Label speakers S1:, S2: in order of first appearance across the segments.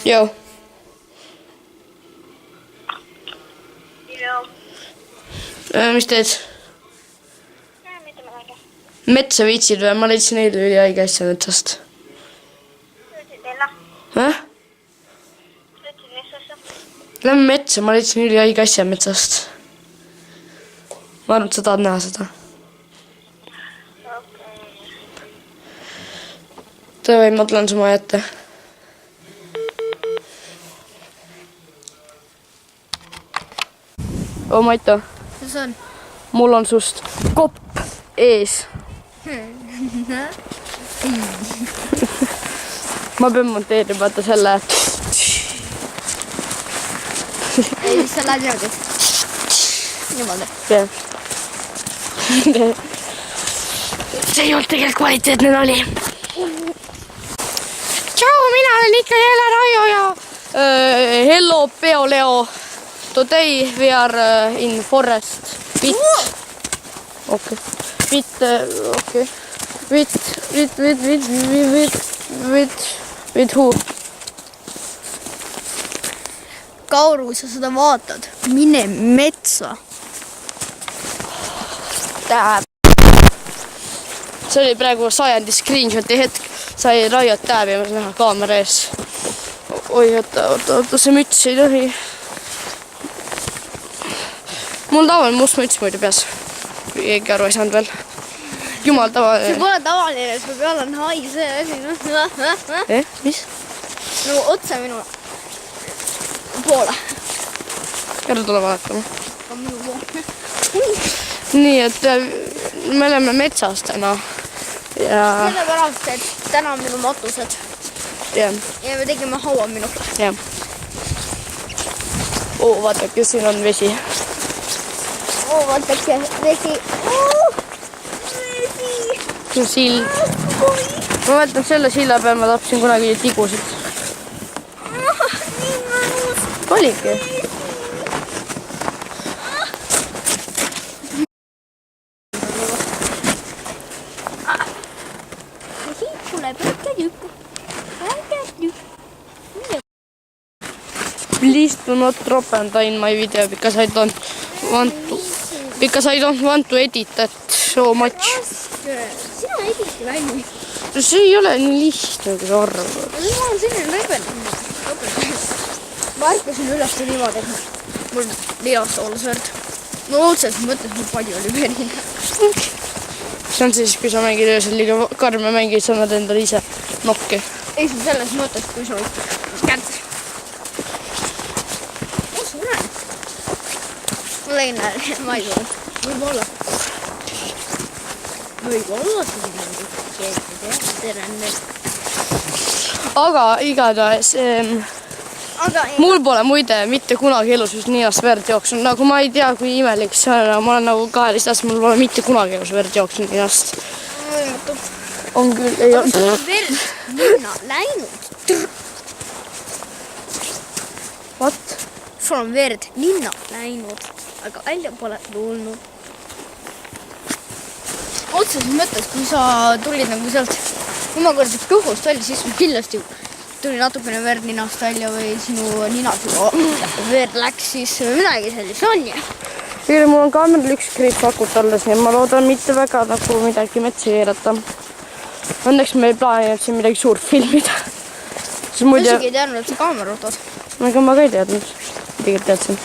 S1: Joo.
S2: Joo.
S1: Mis teed?
S2: Mitä mä lähdin?
S1: Metsa viitsid või? Ma leidsin eile üli haige asja metsast.
S2: Löytsid teillä?
S1: Häh?
S2: Löytsid metsassa?
S1: Lähme metsa, ma leidsin üli haige asja metsast. Ma arvan, et sa tahad näha seda. Tõe, ma tulen su maja ette. Oo, Maito.
S3: Mis on?
S1: Mul on sust kopp ees. Ma pean monteerima vaata selle.
S3: Ei, mis sa lähed niimoodi? Niimoodi.
S1: Jah. See ei olnud tegelikult kvaliteetne oli. Tšau, mina olen ikka jälle Raio ja hello, Peo Leo. Today we are in forest with okay. With who?
S3: Kauru, sa seda vaatad. Mine metsa.
S1: See oli praegu sajandi screenshoti hetk. Sai Raiot tääbimas näha kaamera ees. Oi, oota, see müts ei tohi. Mul tavaline must müts muidu peas. Kui keegi aru ei saanud veel. Jumal tavaline.
S3: See pole tavaline, see peal on haise asi.
S1: Mis?
S3: Nagu otse minu poole.
S1: Ära tule vaatama.
S3: Ka minu poole.
S1: Nii, et me oleme metsas täna. Ja
S3: Sellepärast, et täna on minu matused.
S1: jah.
S3: Ja me tegime haua minule.
S1: Jah. Oo, vaadake, siin on vesi.
S3: Vaatake, vesi. Vesi.
S1: See on sild. Ma mõtlen, selle silla peal ma tapsin kunagi tigusid.
S3: Nii mõnus.
S1: Oligi.
S3: Siit tuleb väike tükk. Väike tükk.
S1: Please do not drop and in my video because I don't want to edit that so much.
S3: Sina editi välja.
S1: See ei ole nii lihtne, kui sa arvad.
S3: Ma olen selline lõpetanud. Ma ärkasin üles niimoodi, et mul lihast olles verd. No otseselt mõttes mul palju oli verine.
S1: See on siis, kui sa mängid öösel liiga karme mängid, sa annad endale ise nokki.
S3: Ei, see selles mõttes, kui sul kätt. Kus ma näen? Ma tegin näen, ma ei tea. Võib-olla. Võib-olla
S1: Aga igatahes, mul pole muide mitte kunagi elus just ninast verd jooksnud. Nagu ma ei tea, kui imelik see on. Ma olen nagu 12 aastas, mul pole mitte kunagi elus verd jooksnud ninast. On küll, ei ole.
S3: Verd ninna läinud.
S1: What?
S3: Sul on verd ninna läinud, aga välja pole tulnud. Otseses mõttes, kui sa tulid nagu sealt omakordsest kõhust välja, siis kindlasti tuli natukene verd ninast välja või sinu ninast juba verd läks, siis midagi sellist on ja.
S1: Kõige mul on kaameril üks kriip pakut alles, nii ma loodan mitte väga nagu midagi metsa keerata. Õnneks me ei plaaninud siin midagi suurt filmida.
S3: Tõsigi ei teadnud, et sa kaamera võtad.
S1: Aga ma ka ei teadnud. Tegelikult teadsin.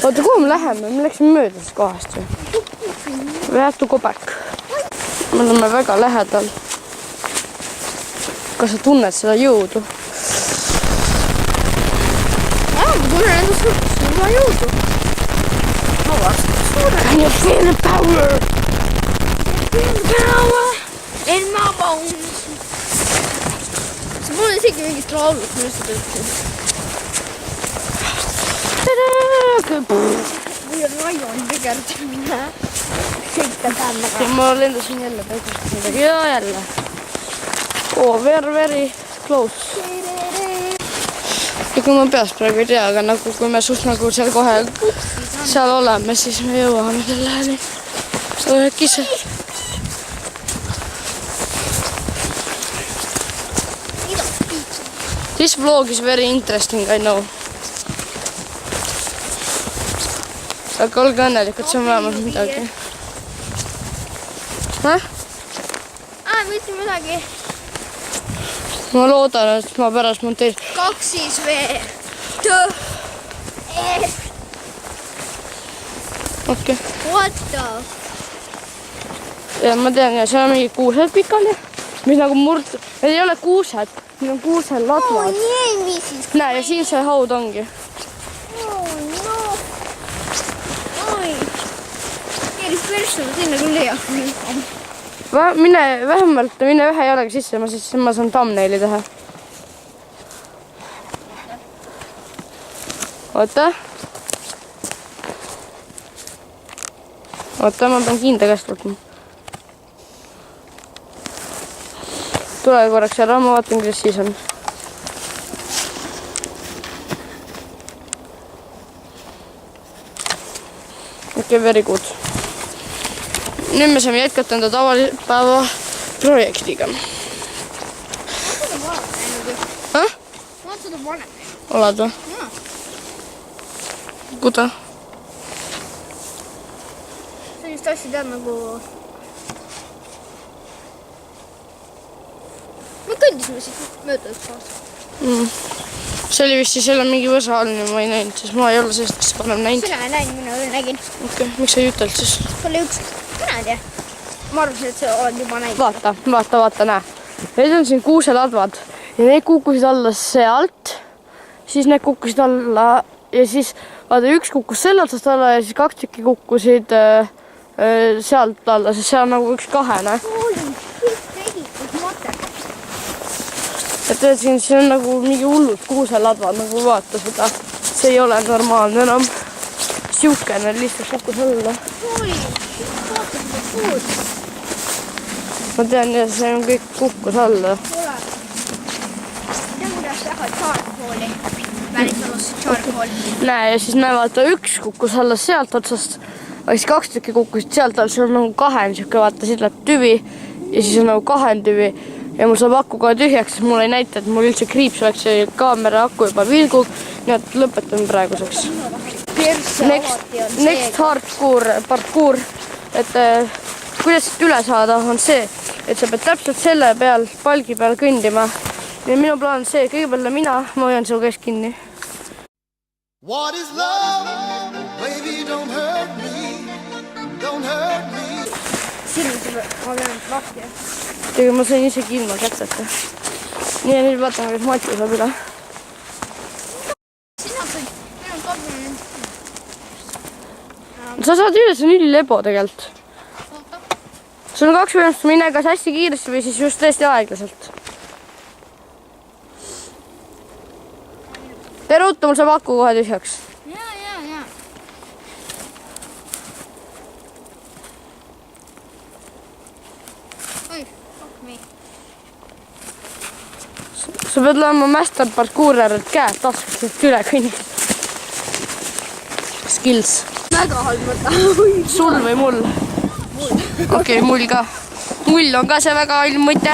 S1: Oota, kuhu me läheme? Me läksime möödas kohast või? We have to go back. Me oleme väga lähedal. Kas sa tunned seda jõudu?
S3: Ma tunnen enda sulla jõudu. Ma vastan sulle.
S1: Can you feel the power?
S3: Power in my bones. See mul on isegi mingist laulust, millest sa töötasid. Või on Raio on tegerdamine. Sõita tännaga.
S1: Ma lendasin jälle päikest midagi. Ja jälle. Oh, very close. Ja kui ma peast praegu ei tea, aga nagu kui me suht nagu seal kohe seal oleme, siis me jõuame selleni. Äkki see. This vlog is very interesting, I know. Aga olge õnnelikud, see on vähemalt midagi.
S3: Mitte midagi.
S1: Ma loodan, et ma pärast monteerin.
S3: 2 siis veel.
S1: Okei.
S3: What the?
S1: Ja ma tean, ja seal on mingi kuused pikali, mis nagu need ei ole kuused, need on kuusel ladvad. Näe, ja siin see haud ongi.
S3: Keeris persu, sinna küll ei ole.
S1: Mine ühe jalaga sisse, ma saan thumbnaili teha. Oota, ma pean kiinda käest võtma. Tule korraks ära, ma vaatan, kuidas siis on. Okei, very good. Nüüd me saame jätkata enda tavalispäeva projektiga.
S3: Ma olen seda vanem.
S1: Oled või?
S3: Jaa.
S1: Kuda?
S3: Sellist asja tead nagu... Me kõndisime siit mööda üks aasta.
S1: See oli vist siis jälle mingi võsa all, ma ei näinud, sest ma ei ole sellest, kes parem näinud.
S3: Sina ei näinud, mina veel nägin.
S1: Okei, miks sa ei ütelnud siis?
S3: Oli üks... Mina ei tea. Ma arvasin, et sa oled juba näinud.
S1: Vaata, näe. Need on siin kuuseladvad ja need kukkusid alla sealt, siis need kukkusid alla ja siis vaata, üks kukkus selle otsast alla ja siis 2 tükki kukkusid sealt alla, sest see on nagu üks kahene. Et siin on nagu mingi hullud kuuseladvad, nagu vaata seda. See ei ole normaalne enam. Siukene lihtsalt kukkus alla. Ma tean, ja see on kõik kukkus alla.
S3: Tean, kuidas teha charcoali. Pärisalus charcoali.
S1: Näe, ja siis näe, vaata, üks kukkus alla sealt otsast, aga siis 2 tükki kukkusid sealt alla, see on nagu kahen, siuke, vaata, siit läheb tüvi ja siis on nagu kahen tüvi. Ja mul saab aku kohe tühjaks, sest mul ei näita, et mul üldse kriips oleks see kaamera aku juba vilgub. Nii et lõpetan praeguseks. Next parkour, et kuidas üle saada on see, et sa pead täpselt selle peal, palgi peal kõndima. Ja minu plaan on see, kõigepealt mina hoian su käest kinni.
S4: What is love? Baby, don't hurt me. Don't hurt me.
S3: Sinu ma pean lahti.
S1: Tegelikult ma sain isegi ilma kätseta. Nii ja nüüd vaatame, kuidas Mati saab üle.
S3: Sina said, minu kabine.
S1: Sa saad üle, see on ülilebo tegelikult. Sul on 2 võimalust, mine kas hästi kiiresti või siis just tõesti aeglaselt. Teruta, mul saab aku kohe tühjaks.
S3: Jaa. Oi, fuck me.
S1: Sa pead olema master parkourer, et käed taskust üle kõnnid. Skills.
S3: Väga halb mõte.
S1: Sul või mul? Okei, mull ka. Mull on ka see väga halb mõte.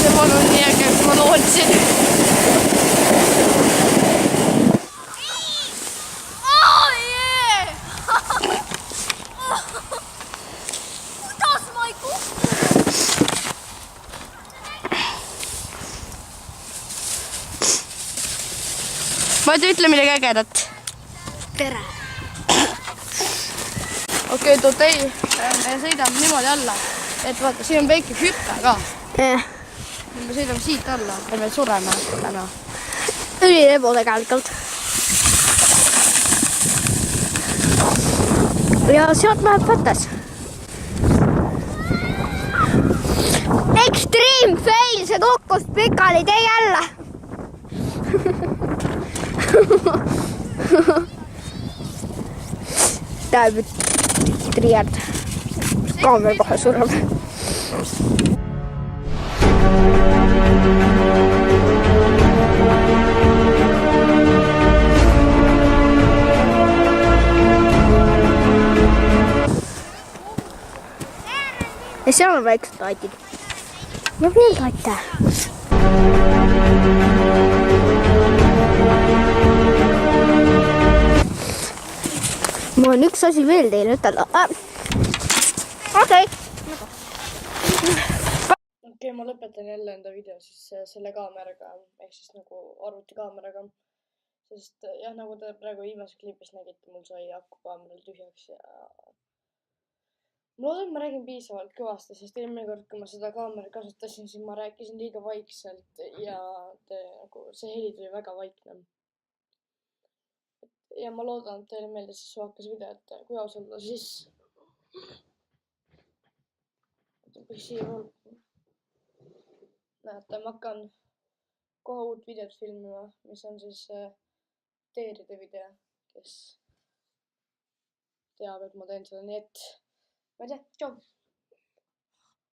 S1: See polnud nii äge, kui ma lootsin.
S3: Kuidas ma ei kukkunud?
S1: Mati, ütle midagi ägedat.
S3: Tere.
S1: Okei, Totei, me sõidame niimoodi alla, et vaata, siin on väike hüppe ka. Me sõidame siit alla ja me sureme täna.
S3: Ülilebo tegelikult. Ja sealt läheb võttes. Extreme fail, see kukkus pikali, tee jälle. Tähendab triard. Kaamera kohe sureb. Ja seal on väiksed taatid. ja veel tatte. Mul on üks asi veel teile ütelda. Okei.
S1: Okei, ma lõpetan jälle enda video siis selle kaameraga, ehk siis nagu arvutikaameraga. Sest jah, nagu te praegu viimases klipis nägite, mul sai aku kaameral tühjaks ja ma loodan, et ma räägin piisavalt kõvasti, sest eelmine kord, kui ma seda kaamerat kasutasin, siis ma rääkisin liiga vaikselt ja see heli tuli väga vaikne. Ja ma loodan, et teile meeldis see suvakas video, et kui aus olla, siis näete, ma hakkan kohe uut videot filmima, mis on siis teeride video, kes teab, et ma teen seda, nii et ma ei tea, tšau!